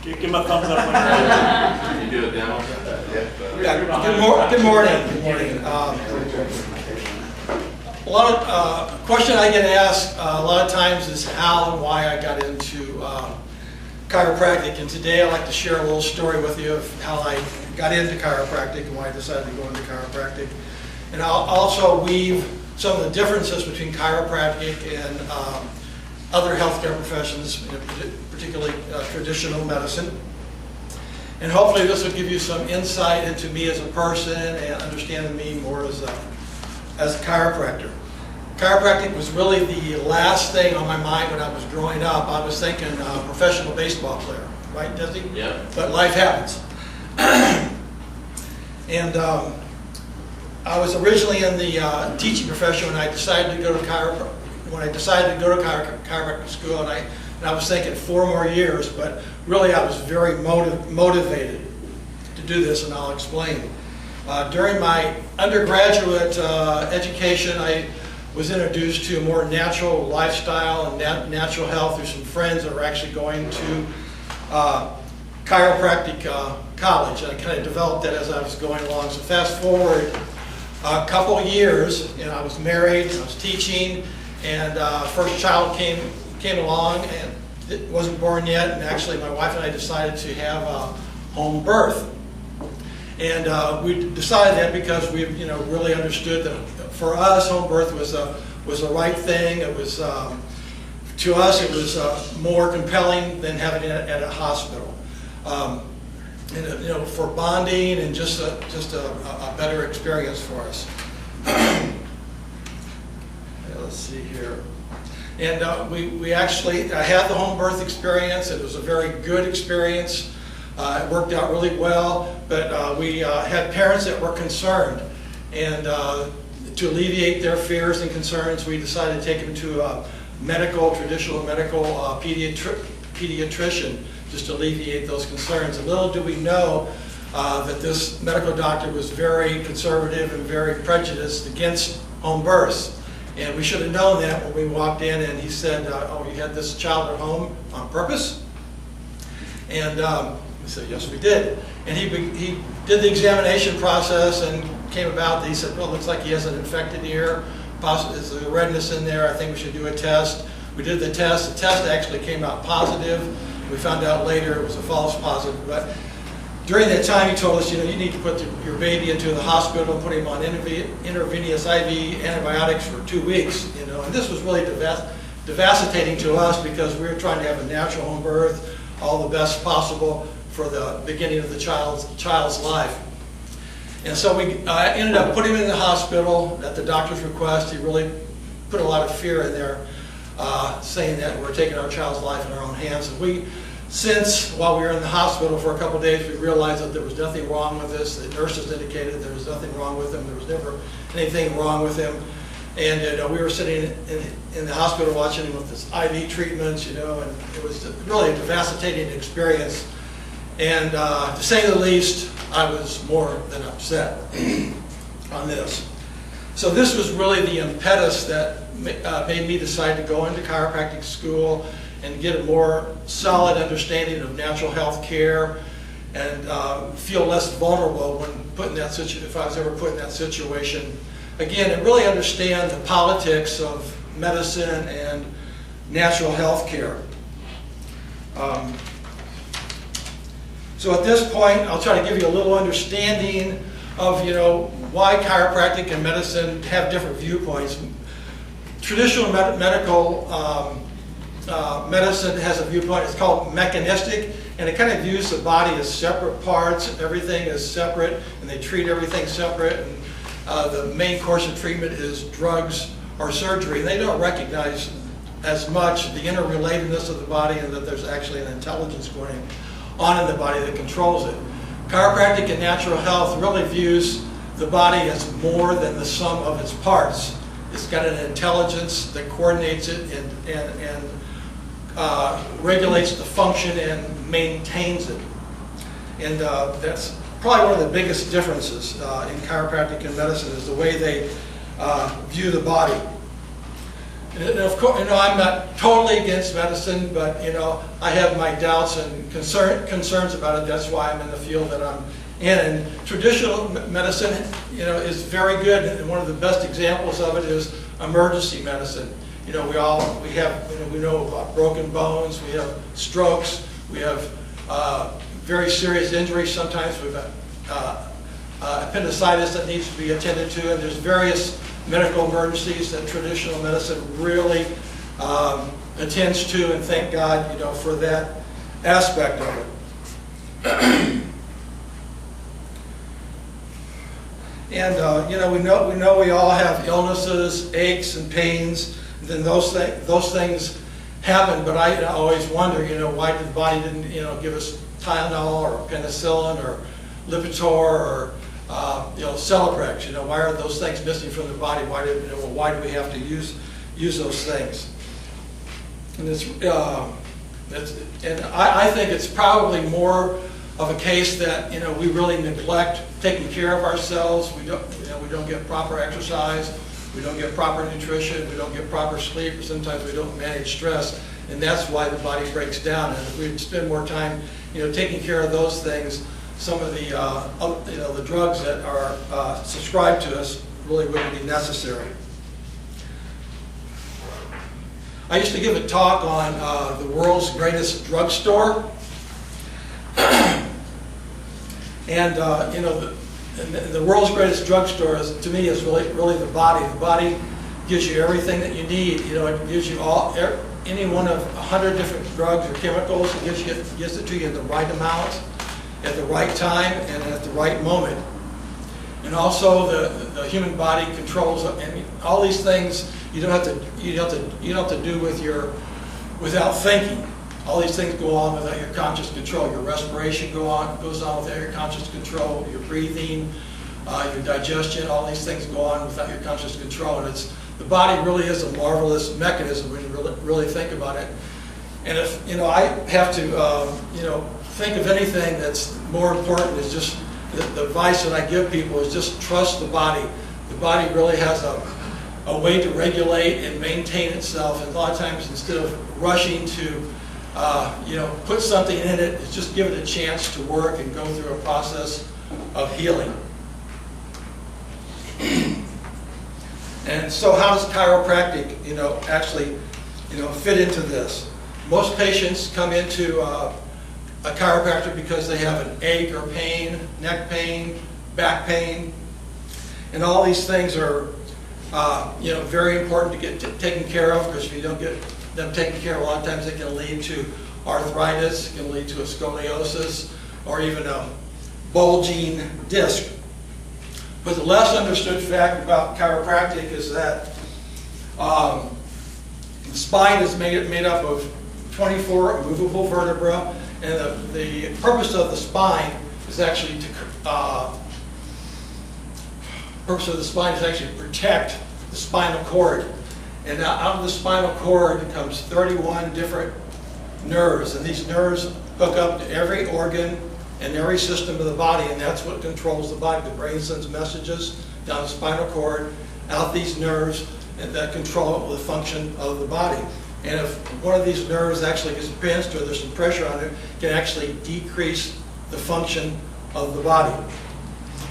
Give him a thumbs up. Can you do a demo? Yeah. Good morning. Good morning. A lot of question I get asked a lot of times is how and why I got into chiropractic, and today I'd like to share a little story with you of how I got into chiropractic and why I decided to go into chiropractic, and I'll also weave some of the differences between chiropractic and other healthcare professions, particularly traditional medicine. And hopefully this will give you some insight into me as a person and understanding me more as a chiropractor. Chiropractic was really the last thing on my mind when I was growing up. I was thinking professional baseball player, right, Desi? Yeah. But life happens. And I was originally in the teaching profession when I decided to go to chiropractic. When I decided to go to chiropractic school, and I was thinking 4 more years, but really I was very motivated to do this, and I'll explain. During my undergraduate education, I was introduced to a more natural lifestyle and natural health through some friends that were actually going to chiropractic college, and I kind of developed that as I was going along. So fast forward a couple of years, and I was married, and I was teaching, and first child came along, and it wasn't born yet, and actually my wife and I decided to have a home birth. And we decided that because we really understood that for us home birth was the right thing. It was to us it was more compelling than having it at a hospital. And for bonding and just a better experience for us. Let's see here. And we actually had the home birth experience. It was a very good experience. It worked out really well, but we had parents that were concerned. And to alleviate their fears and concerns, we decided to take them to a traditional medical pediatrician, just to alleviate those concerns. And little do we know that this medical doctor was very conservative and very prejudiced against home births. And we should have known that when we walked in, and he said, oh, you had this child at home on purpose? And we said, yes, we did. And he did the examination process and came about, he said, well, it looks like he has an infected ear. There's a redness in there. I think we should do a test. We did the test. The test actually came out positive. We found out later it was a false positive. But during that time, he told us, you need to put your baby into the hospital and put him on intravenous IV antibiotics for 2 weeks. And this was really devastating to us because we were trying to have a natural home birth, all the best possible for the beginning of the child's life. And so we ended up putting him in the hospital at the doctor's request. He really put a lot of fear in there, saying that we're taking our child's life in our own hands. And while we were in the hospital for a couple of days, we realized that there was nothing wrong with this. The nurses indicated there was nothing wrong with him. There was never anything wrong with him. And we were sitting in the hospital watching him with his IV treatments, and it was really a devastating experience. And to say the least, I was more than upset on this. So this was really the impetus that made me decide to go into chiropractic school and get a more solid understanding of natural health care and feel less vulnerable when if I was ever put in that situation. Again, and really understand the politics of medicine and natural health care. So at this point, I'll try to give you a little understanding of why chiropractic and medicine have different viewpoints. Traditional medical medicine has a viewpoint. It's called mechanistic, and it kind of views the body as separate parts. Everything is separate, and they treat everything separate. And the main course of treatment is drugs or surgery. They don't recognize as much the interrelatedness of the body and that there's actually an intelligence going on in the body that controls it. Chiropractic and natural health really views the body as more than the sum of its parts. It's got an intelligence that coordinates it and regulates the function and maintains it. And that's probably one of the biggest differences in chiropractic and medicine is the way they view the body. And of course, I'm not totally against medicine, but I have my doubts and concerns about it. That's why I'm in the field that I'm in. And traditional medicine, is very good. And one of the best examples of it is emergency medicine. We know about broken bones, we have strokes, we have very serious injuries. Sometimes we've got appendicitis that needs to be attended to, and there's various medical emergencies that traditional medicine really attends to, and thank God, for that aspect of it. And we know we all have illnesses, aches, and pains. And then those things happen. But I always wonder, why the body didn't, give us Tylenol or penicillin or Lipitor or Celebrex. Why are those things missing from the body? Why do we have to use those things? And I think it's probably more of a case that we really neglect taking care of ourselves. We don't get proper exercise. We don't get proper nutrition. We don't get proper sleep. Or sometimes we don't manage stress, and that's why the body breaks down. And if we spend more time, taking care of those things, some of the drugs that are subscribed to us really wouldn't be necessary. I used to give a talk on the world's greatest drugstore. And the world's greatest drugstore to me is really the body. The body gives you everything that you need. It gives you any one of 100 different drugs or chemicals. It gives it to you in the right amount, at the right time, and at the right moment. And also the human body controls, and all these things you don't have to do without thinking. All these things go on without your conscious control. Your respiration goes on without your conscious control. Your breathing, your digestion, all these things go on without your conscious control. And the body really is a marvelous mechanism when you really think about it. And if I have to think of anything that's more important, is just the advice that I give people is just trust the body. The body really has a way to regulate and maintain itself. And a lot of times, instead of rushing to put something in it, is just give it a chance to work and go through a process of healing. And so how does chiropractic, actually, fit into this? Most patients come into a chiropractor because they have an ache or pain, neck pain, back pain, and all these things are, very important to get taken care of, because if you don't get them taken care of, a lot of times it can lead to arthritis, it can lead to a scoliosis, or even a bulging disc. But the less understood fact about chiropractic is that the spine is made up of 24 movable vertebrae, and the purpose of the spine is actually to protect the spinal cord. And out of the spinal cord comes 31 different nerves, and these nerves hook up to every organ and every system of the body, and that's what controls the body. The brain sends messages down the spinal cord, out these nerves, and that control the function of the body. And if one of these nerves actually gets pinched, or there's some pressure on it, it can actually decrease the function of the body.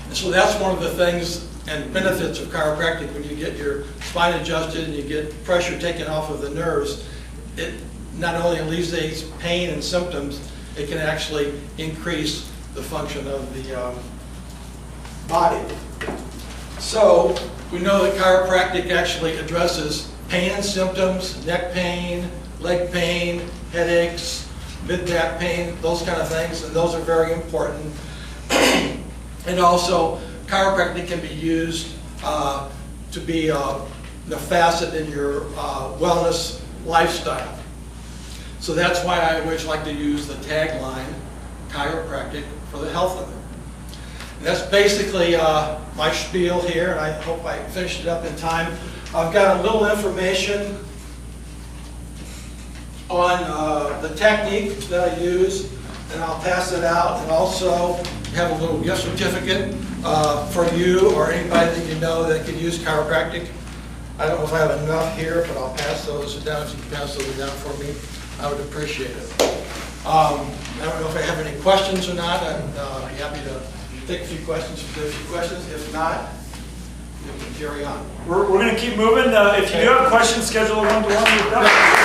And so that's one of the things and benefits of chiropractic. When you get your spine adjusted and you get pressure taken off of the nerves, it not only alleviates pain and symptoms, it can actually increase the function of the body. So we know that chiropractic actually addresses pain and symptoms, neck pain, leg pain, headaches, mid-back pain, those kind of things, and those are very important. And also, chiropractic can be used to be the facet in your wellness lifestyle. So that's why I always like to use the tagline, chiropractic for the health of it. And that's basically my spiel here, and I hope I finished it up in time. I've got a little information on the technique that I use, and I'll pass it out, and also have a little gift certificate for you or anybody that you know that can use chiropractic. I don't know if I have enough here, but I'll pass those down. If you can pass those down for me, I would appreciate it. I don't know if I have any questions or not. I'm happy to take a few questions if there's a few questions. If not, we can carry on. We're going to keep moving. If you do have questions, schedule a one-to-one with Doug.